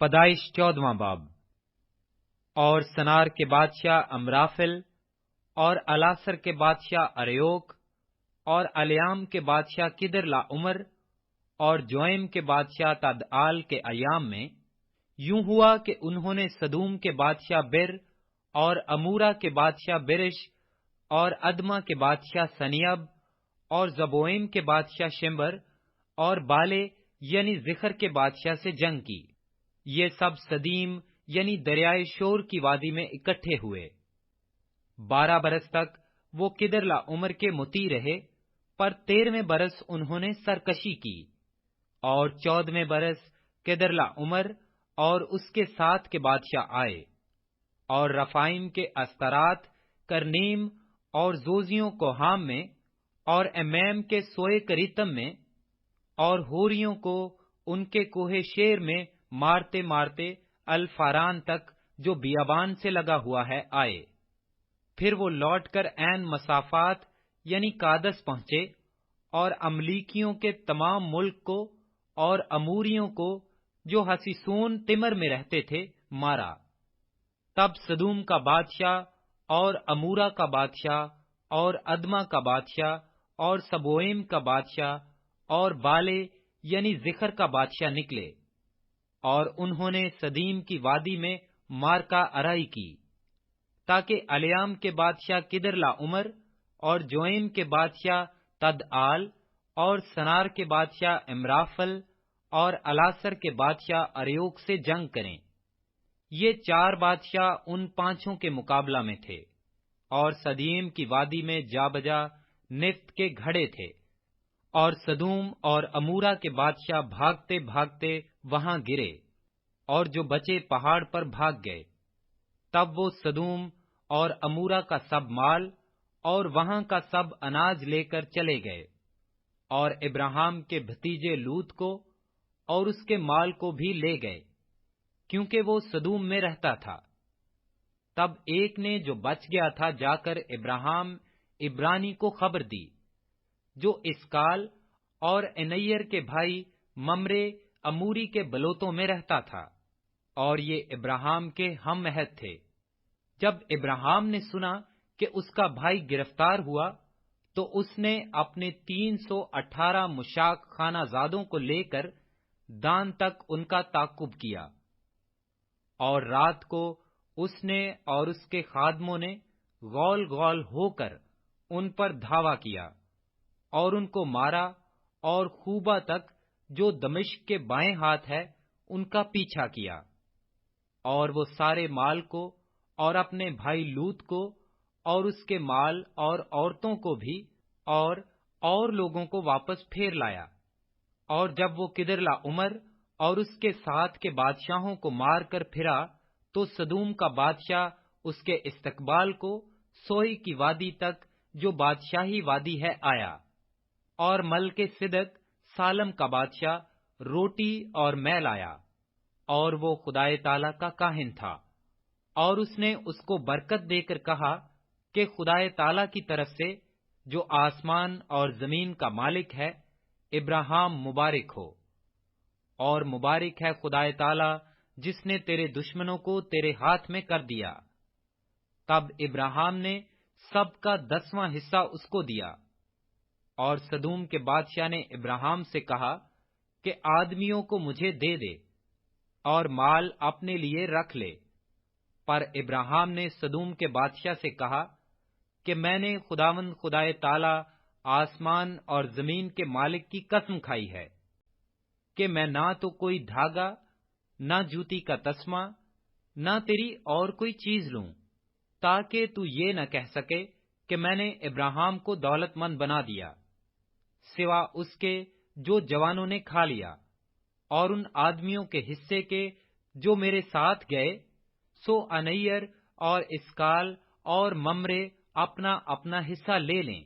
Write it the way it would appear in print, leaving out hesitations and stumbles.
پیدائش 14واں باب۔ اور سنار کے بادشاہ امرافل اور الاثر کے بادشاہ اریوک اور الیام کے بادشاہ کدر لا عمر اور جوئم کے بادشاہ تدعال کے ایام میں یوں ہوا کہ انہوں نے سدوم کے بادشاہ بر اور امورا کے بادشاہ برش اور ادما کے بادشاہ سنیب اور زبوئم کے بادشاہ شمبر اور بالے یعنی زخر کے بادشاہ سے جنگ کی۔ یہ سب سدیم یعنی دریائے شور کی وادی میں اکٹھے ہوئے۔ 12 برس تک وہ کدر لا عمر کے مطیع رہے، پر 13ویں برس انہوں نے سرکشی کی۔ اور 14ویں برس کدر لا عمر اور اس کے ساتھ کے بادشاہ آئے، اور رفائم کے استرات کرنیم اور زوزیوں کو ہام میں اور امیم کے سوئے کریتم میں اور ہوریوں کو ان کے کوہ شیر میں مارتے مارتے الفاران تک جو بیابان سے لگا ہوا ہے آئے۔ پھر وہ لوٹ کر عین مسافات یعنی کادس پہنچے اور املیکیوں کے تمام ملک کو اور اموریوں کو جو حسیسون تمر میں رہتے تھے مارا۔ تب سدوم کا بادشاہ اور امورا کا بادشاہ اور ادما کا بادشاہ اور سبوئم کا بادشاہ اور بالے یعنی زخر کا بادشاہ نکلے، اور انہوں نے سدیم کی وادی میں مارکا ارائی کی، تاکہ الیام کے بادشاہ کدر لا عمر اور جوئم کے بادشاہ تدعال اور سنار کے بادشاہ امرافل اور الاثر کے بادشاہ اریوک سے جنگ کریں۔ یہ 4 بادشاہ ان 5 کے مقابلہ میں تھے، اور سدیم کی وادی میں جا بجا نفت کے گھڑے تھے، اور سدوم اور امورا کے بادشاہ بھاگتے بھاگتے وہاں گرے، اور جو بچے پہاڑ پر بھاگ گئے۔ تب وہ سدوم اور امورا کا سب مال اور وہاں کا سب اناج لے کر چلے گئے، اور ابراہیم کے بھتیجے لوط کو اور اس کے مال کو بھی لے گئے، کیونکہ وہ سدوم میں رہتا تھا۔ تب ایک نے جو بچ گیا تھا جا کر ابراہیم عبرانی کو خبر دی، جو اسکال اور انیر کے بھائی ممرے اموری کے بلوتوں میں رہتا تھا، اور یہ ابراہیم کے ہم عہد تھے۔ جب ابراہیم نے سنا کہ اس کا بھائی گرفتار ہوا، تو اس نے اپنے 318 مشاک خانہ زادوں کو لے کر دان تک ان کا تعقب کیا، اور رات کو اس نے اور اس کے خادموں نے غول غول ہو کر ان پر دھاوا کیا اور ان کو مارا، اور خوبا تک جو دمشق کے بائیں ہاتھ ہے ان کا پیچھا کیا، اور وہ سارے مال کو اور اپنے بھائی لوط کو اور اس کے مال اور عورتوں کو بھی اور لوگوں کو واپس پھیر لایا۔ اور جب وہ کدر لا عمر اور اس کے ساتھ کے بادشاہوں کو مار کر پھرا، تو سدوم کا بادشاہ اس کے استقبال کو سوئی کی وادی تک جو بادشاہی وادی ہے آیا، اور ملک صدق سالم کا بادشاہ روٹی اور مے لایا، اور وہ خدائے تعالی کا کاہن تھا، اور اس نے اس کو برکت دے کر کہا کہ خدائے تعالی کی طرف سے جو آسمان اور زمین کا مالک ہے، ابراہیم مبارک ہو، اور مبارک ہے خدائے تعالی جس نے تیرے دشمنوں کو تیرے ہاتھ میں کر دیا۔ تب ابراہیم نے سب کا 10واں حصہ اس کو دیا۔ اور سدوم کے بادشاہ نے ابراہیم سے کہا کہ آدمیوں کو مجھے دے دے اور مال اپنے لیے رکھ لے، پر ابراہیم نے سدوم کے بادشاہ سے کہا کہ میں نے خداوند خدائے تعالی آسمان اور زمین کے مالک کی قسم کھائی ہے کہ میں نہ تو کوئی دھاگا، نہ جوتی کا تسمہ، نہ تیری اور کوئی چیز لوں، تاکہ تو یہ نہ کہہ سکے کہ میں نے ابراہیم کو دولت مند بنا دیا، سوا اس کے جو جوانوں نے کھا لیا، اور ان آدمیوں کے حصے کے جو میرے ساتھ گئے، سو انیر اور اسکال اور ممرے اپنا اپنا حصہ لے لیں۔